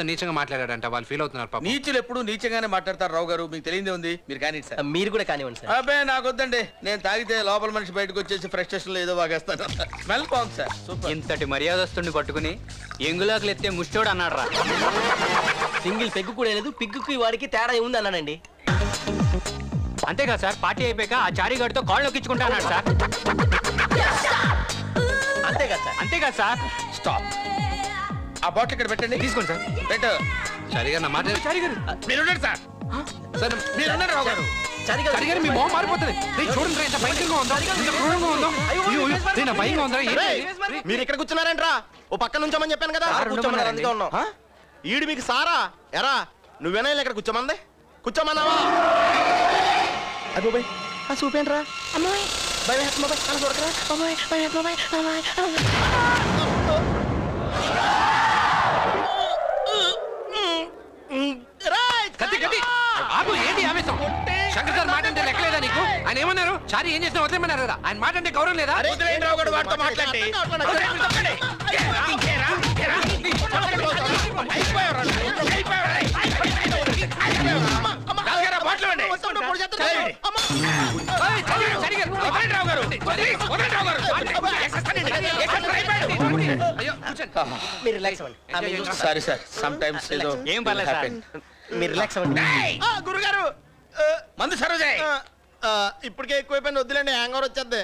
తో నీచంగా మాట్లాడాడంట, వాళ్ళు ఫీల్ అవుతున్నారు పాపం. నీచులు ఎప్పుడు నీచంగానే మాట్లాడతారు రావు గారు, మీకు తెలియదే ఉంది. మీరు కానీ సార్. మీరు కూడా కానివ్వండి సార్. అబ్బాయి నాకు వద్దండి, నేను తాగితే లోపల మనిషి బయటకు వచ్చేసి ఫ్రస్ట్రేషన్ లో ఏదో వాగేస్తాను. స్మెల్ బాగుంది సార్, సూపర్. ఇంతటి మర్యాదస్తుని పట్టుకుని ఎంగులాకులు ఎత్తే ముష్టోడు అన్నాడు రా. సింగిల్ పెగ్గు కూడా లేదు, పిగ్గుకి వాడికి తేడా ఉంది అన్నానండి. అంతేగా సార్, పార్టీ అయిపోయాక ఆ చారీగాడితో కాళ్ళు నొక్కించుకుంటా అన్నాడు సార్. అంతేగా సార్. అంతేగా సార్. స్టాప్. ఆ బాటిల్ ఇక్కడ పెట్టండి. తీసుకోండి సార్. పెట్టు. సరిగా నా మాట చారీగారు మీరు ఉండండి సార్. సార్ మీరు ఉండండి రావు గారు. సరిగా మీ మొహం మారిపోతుంది. చూడండి ఎంత భయంకరంగా ఉందో, ఎంత క్రూరంగా ఉందో. నేను భయంగా ఉందా? మీరు ఇక్కడ కూర్చున్నారంట్రా? ఓ పక్క నుంచోమని చెప్పాను కదా. కూర్చోమన్నారు, అందుకే ఉన్నాం. ఈడు మీకు సారా ఎరా? నువ్వేనా ఇక్కడ కూర్చోమంది? కూర్చోమన్నావా? అబ్బోయ్ ఆ చూపేంట్రా? అమ్మాయి భయం వేస్తుంది బాబాయ్, అలా చూడకరా బాబాయ్, భయం వేస్తుంది బాబాయ్, ఆపు, ఏంటి ఆవేశం? శంకర్ సార్ మాట అంటే లెక్కలేదా నీకు? ఆయన ఏమన్నారు? చారీ ఏం చేసినా వదిలేమన్నారు కదా, ఆయన మాట అంటే గౌరవం లేదా? రావు గారు వాడితో మాట్లాడి మీరు రిలాక్స్ అవ్వండి. సారీ సార్, సమ్ టైమ్స్ ఏదో ఏం పర్లేదు సార్. మీరు రిలాక్స్ అవ్వండి. గురుగారు మందు సరోజే. ఇప్పటికే ఎక్కువైపోయింది, వద్దులేండి, హ్యాంగ్ ఓవర్ వచ్చేద్ది.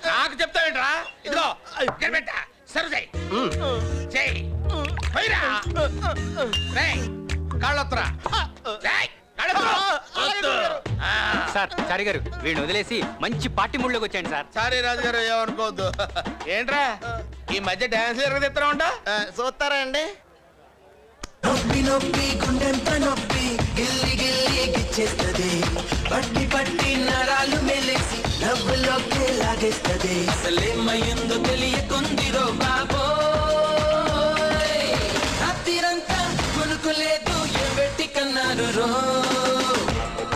నాకు చెప్తావేంట్రా? ఇదిగో ఇక్కడ పెట్టా, సరోజే చెయ్ పోయిరా. రేయ్ కాళ్ళొత్తరా. రేయ్ కాళ్ళొత్తరా. సార్ చారీగారు వీడిని వదిలేసి మంచి పార్టీ మూడ్లోకి వచ్చాయండి సార్. సారీ రాజు గారు, ఏమనుకోవద్దు. ఏంట్రా ఈ మధ్య డాన్స్ ఎరగదిస్తా ఉంటా? చూస్తారా అండి? నొప్పి నొప్పి గుండెంత నొప్పి గిల్లి గిల్లి గిచ్చేస్తది, పట్టి పట్టి నరాలు మెలిసి నవ్వులోకి లాగేస్తది. అసలేమయ్యిందో తెలియకుందిరో బాబోయ్, రాత్రిరంతా కొనుకోలేదు ఏ పెట్టి కన్నారు రో.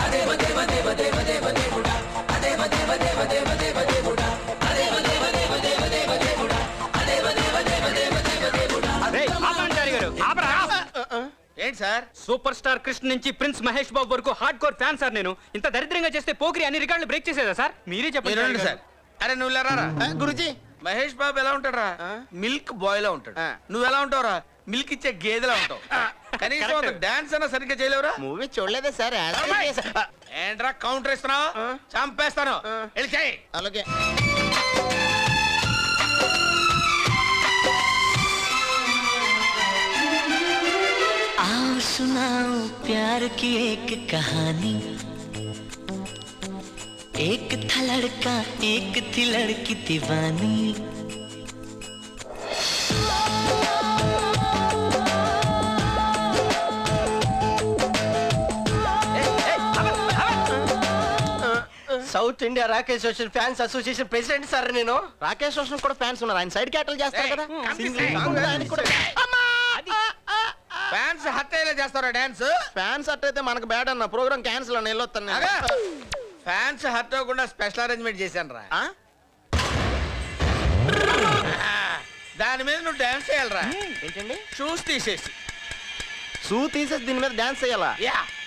అదేవ దేవ దేవ దేవ దేవ దేవుడా, అదేవ దేవ దేవ దేవ దేవ దేవుడా, అదేవ దేవ దేవ దేవ దేవ దేవుడా, అదేవ దేవ దేవ దేవ దేవ దేవుడా. రేయ్, ఆపండి చారీగారు, ఆపరా. ఏంటి సార్? సూపర్ స్టార్ కృష్ణ నుంచి ప్రిన్స్ మహేష్ బాబు వరకు హార్డ్ కోర్ ఫ్యాన్ సార్ నేను. ఇంత దరిద్రంగా చేస్తే పోకిరి అన్ని రికార్డులు బ్రేక్ చేసేదా సార్? మీరే చెప్పండి సార్. అరే నువ్వు లేరా గురుజీ, మహేష్ బాబు ఎలా ఉంటాడురా? మిల్క్ బాయ్ లా ఉంటాడు. నువ్వు ఎలా ఉంటావురా? మిల్క్ ఇచ్చే గేదెలా ఉంటావు. కనీసం డాన్స్ అన్నా సరిగ్గా చేయలేవురా? మూవీ చూడలేదే సార్. ఏంట్రా కౌంటర్ ఇస్తున్నావు? చంపేస్తాను. వెళ్ళి చేయి. అలాగే. आओ सुनाओ प्यार की एक कहानी, एक था लड़का एक थी लड़की दीवानी. South India Rakesh Roshan fans association president sir నేను. రాకేష్ రోషన్ కూడా ఫ్యాన్స్ ఉన్నారు, ఆయన సైడ్ క్యాటల్ చేస్తారు కదా. ఫ్యాన్స్ హట్ అయ్యేలా చేస్తారా డాన్స్? ఫ్యాన్స్ అట్ అయితే మనకు బ్యాడ్ అన్న, ప్రోగ్రామ్ క్యాన్సిల్ అని వెళ్ళొస్తాను. ఫ్యాన్స్ హట్ అవ్వకుండా స్పెషల్ అరేంజ్మెంట్ చేశాను రా. దాని మీద నువ్వు డాన్స్ చేయాలరా. ఏంటండి? షూస్ తీసేసి. షూ తీసేసి దీని మీద డాన్స్ చేయాలా?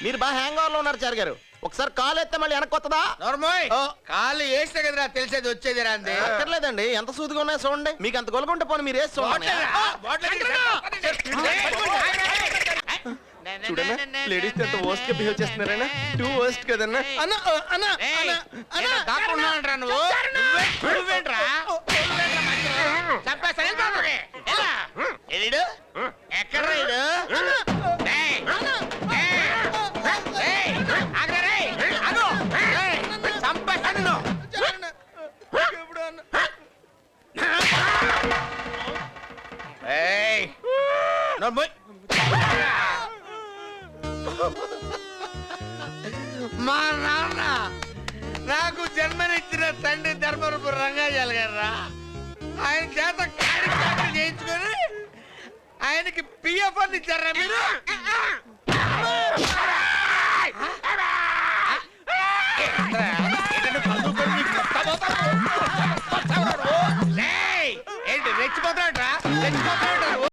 మీరు బాగా హ్యాంగ్ ఓవర్ లో ఉన్నారు చార్ గారు. ఒకసారి కాలు ఎత్తే మళ్ళీ వెనక్కి వస్తుందా? నోర్మోయ్, కాళ్ళు వేస్తే కదరా తెలిసేది వచ్చేది రా. అంది అక్కర్లేదండి, ఎంత సూదిగా ఉన్నాయో చూడండి. మీకు అంత గొలుగుంటే పోనీ మీరు వేసి చూడండి. చూడన్నా లేడీస్ ఎంత వర్స్ట్ గా బిహేవ్ చేస్తున్నారన్నా. టూ వర్స్ట్ కదన్నా. అన్న అన్న దాక్కున్నావంటరా నువ్వు? నువ్వేంట్రా? ఎక్కడ మా నాన్న నాకు జన్మనిచ్చిన తండ్రి ధర్మరూపు రంగాజాల గారా, ఆయన చేత కార్యక్రమం చేయించుకొని ఆయనకి పిఎఫ్ అని ఇచ్చారా మీరు? ఏంటి రెచ్చిపోతాడు రా? రెచ్చిపోతాడు.